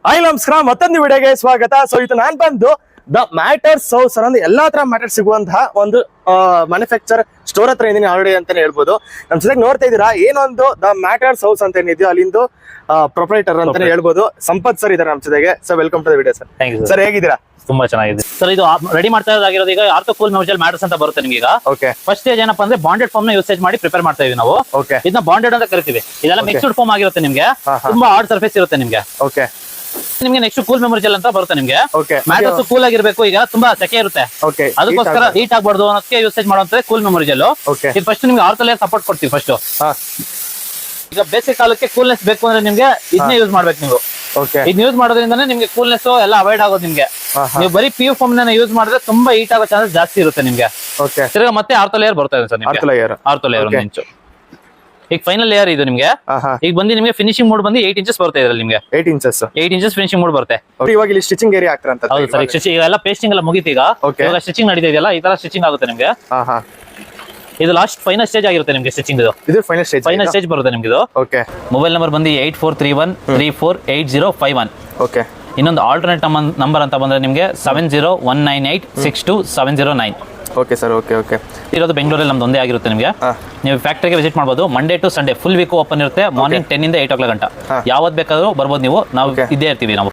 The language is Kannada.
ಹಾಯ್ ನಮಸ್ಕಾರ, ಮತ್ತೊಂದು ವಿಡಿಯೋಗೆ ಸ್ವಾಗತ. ಸೊ ಇದು ನಾನ್ ಬಂದು ದ ಮ್ಯಾಟರ್ಸ್ ಹೌಸ್ ಅನ್ನೋ ಎಲ್ಲಾ ತರ ಮ್ಯಾಟರ್ ಸಿಗುವಂತಹ ಒಂದು ಮ್ಯಾನುಫ್ಯಾಕ್ಚರ್ ಸ್ಟೋರ್ ಹತ್ರ ಇದೀನಿ ಆಲ್ರೆಡಿ ಅಂತಾನೆ ಹೇಳ್ಬೋದು. ನಮ್ ಜೊತೆಗೆ ನೋಡ್ತಾ ಇದ್ದೀರಾ ಏನೊಂದು ದ ಮ್ಯಾಟರ್ಸ್ ಹೌಸ್ ಅಂತ ಏನಿದೆಯೋ ಅಲ್ಲಿಂದು ಪ್ರೊಪ್ರೈಟರ್ ಅಂತಾನೆ ಹೇಳ್ಬೋದು. ಸಂಪತ್ ಸರ್ ಇದಾರೆ ನಮ್ ಜೊತೆಗೆ. So welcome to the video sir. Sir ಹೇಗಿದ್ದೀರಾ? ತುಂಬಾ ಚೆನ್ನಾಗಿದೆ ಸರ್. ಇದು ರೆಡಿ ಮಾಡ್ತಾ ಇರೋದು ಈಗ ಆರ್ಥೋಕೂಲ್ ಮೆಮೊರಿಯಲ್ ಮ್ಯಾಟರ್ಸ್ ಅಂತ ಬರುತ್ತೆ ನಿಮ್ಗೆ. ಈಗ ಓಕೆ, ಫಸ್ಟ್ ಸ್ಟೇಜ್ ಏನಪ್ಪಾ ಅಂದ್ರೆ ಬಾಂಡೆಡ್ ಫಾರ್ಮ್ ನ ಯೂಸೇಜ್ ಮಾಡಿ ಪ್ರಿಪೇರ್ ಮಾಡ್ತಾ ಇದೀವಿ ನಾವು. ಓಕೆ, ಇದನ್ನ ಬಾಂಡೆಡ್ ಅಂತ ಕರಿತೀವಿ. ಇದೆಲ್ಲ ಮಿಕ್ಸ್ಡ್ ಫಾರ್ಮ್ ಆಗಿರುತ್ತೆ ನಿಮ್ಗೆ. ತುಂಬಾ ಹಾರ್ಡ್ ಸರ್ಫೇಸ್ ಇರುತ್ತೆ ನಿಮ್ಗೆ. ಓಕೆ, ನಿಮ್ಗೆ ನೆಕ್ಸ್ಟ್ ಕೂಲ್ ಮೆಮೊರಿಯಲ್ ಅಂತ ಬರುತ್ತೆ ನಿಮ್ಗೆ. ಓಕೆ, ಮ್ಯಾಟರ್ಸ್ ಕೂಲ್ ಆಗಿರ್ಬೇಕು. ಈಗ ತುಂಬಾ ಸೆಕೆ ಇರುತ್ತೆ, ಓಕೆ, ಅದಕ್ಕೋಸ್ಕರ ಹೀಟ್ ಆಗ್ಬಾರ್ದು ಅನ್ನೋದಕ್ಕೆ ಯೂಸೇಜ್ ಮಾಡುವಂತ ಕೂಲ್ ಮೆಮೊರಿಯಲ್. ಓಕೆ, ಇದು ಫಸ್ಟ್ ನಿಮ್ಗೆ ಆರ್ಥೋ ಲೇಯರ್ ಸಪೋರ್ಟ್ ಕೊಡ್ತೀವಿ ಫಸ್ಟ್. ಹಾ, ಈಗ ಬೇಸಿಗೆ ಕಾಲಕ್ಕೆ ಕೂಲ್ನೆಸ್ ಬೇಕು ಅಂದ್ರೆ ನಿಮ್ಗೆ ಇದನ್ನೇ ಯೂಸ್ ಮಾಡ್ಬೇಕು ನೀವು. ಓಕೆ, ಇದನ್ನ ಯೂಸ್ ಮಾಡೋದ್ರಿಂದಾನೇ ನಿಮ್ಗೆ ಕೂಲ್ನೆಸ್ ಎಲ್ಲ ಅವಾಯ್ಡ್ ಆಗೋದು ನಿಮ್ಗೆ. ನೀವು ಬರೀ ಪಿ ಯು ಫಾರ್ಮ್ ಯೂಸ್ ಮಾಡಿದ್ರೆ ತುಂಬಾ ಹೀಟ್ ಆಗೋ ಚಾನ್ಸಸ್ ಜಾಸ್ತಿ ಇರುತ್ತೆ ನಿಮ್ಗೆ. ಓಕೆ, ತಿರ್ಗಾ ಮತ್ತೆ ಆರ್ಥೋ ಲೇಯರ್ ಬರ್ತಾ ಇದೆ ಸರ್ ನಿಮ್ಗೆ. ಆರ್ಥೋ ಲೇಯರ್ ಒಂದು ಇಂಚು. ಈಗ ಫೈನಲ್ ಲೇಯರ್ ಇದು ನಿಮ್ಗೆ. ಈಗ ಬಂದು ನಿಮ್ಗೆ ಫಿನಿಶಿಂಗ್ ಮೋಡ್ ಬಂದು 8 ಇಂಚಸ್ ಬರುತ್ತೆ ಇದ್ರಲ್ಲಿ ನಿಮ್ಗೆ. 8 ಇಂಚಸ್ 8 ಇಂಚಸ್ ಫಿನಿಶಿಂಗ್ ಮೋಡ್ ಬರುತ್ತೆ. ಇವಾಗ ಇಲ್ಲಿ ಸ್ಟಿಚಿಂಗ್ ಏರಿಯಾ ಆಗ್ತಾರೆ ಅಂತ. ಹೌದು ಸರ್. ಈಗ ಎಲ್ಲ ಪೇಸ್ಟಿಂಗ್ ಎಲ್ಲ ಮುಗೀತು. ಈಗ ಇವಾಗ ಸ್ಟಿಚಿಂಗ್ ನಡೀತಾ ಇದೆಯಲ್ಲ, ಈ ತರ ಸ್ಟಿಚಿಂಗ್ ಆಗುತ್ತೆ ನಿಮ್ಗೆ. ಇದು ಲಾಸ್ಟ್ ಫೈನಲ್ ಸ್ಟೇಜ್ ಆಗಿರುತ್ತೆ ನಿಮ್ಗೆ ಸ್ಟಿಚಿಂಗ್. ಇದು ಫೈನಲ್ ಸ್ಟೇಜ್ ಬರುತ್ತೆ ನಿಮ್ಗೆ. ಇದು ಓಕೆ. ಮೊಬೈಲ್ ನಂಬರ್ ಬಂದು 8431348051. ಓಕೆ. ಇನ್ನೊಂದು ಆಲ್ಟರ್ನೇಟ್ ನಂಬರ್ ಅಂತ ಬಂದ್ರೆ ನಿಮ್ಗೆ 7019862709. Okay sir. Okay, okay. ಇರೋದು ಬೆಂಗಳೂರಲ್ಲಿ ನಮ್ದು ಒಂದೇ ಆಗಿರುತ್ತೆ ನಿಮಗೆ. ನೀವು ಫ್ಯಾಕ್ಟರಿಗೆ ವಿಸಿಟ್ ಮಾಡಬಹುದು. Monday to Sunday full week open ಇರುತ್ತೆ. ಮಾರ್ನಿಂಗ್ 10 ಇಂದ 8 o'clock ಗಂಟ ಯಾವತ್ ಬೇಕಾದ್ರೂ ಬರ್ಬೋದು ನೀವು. ನಾವು ಇದ್ದೇ ಇರ್ತೀವಿ ನಾವು.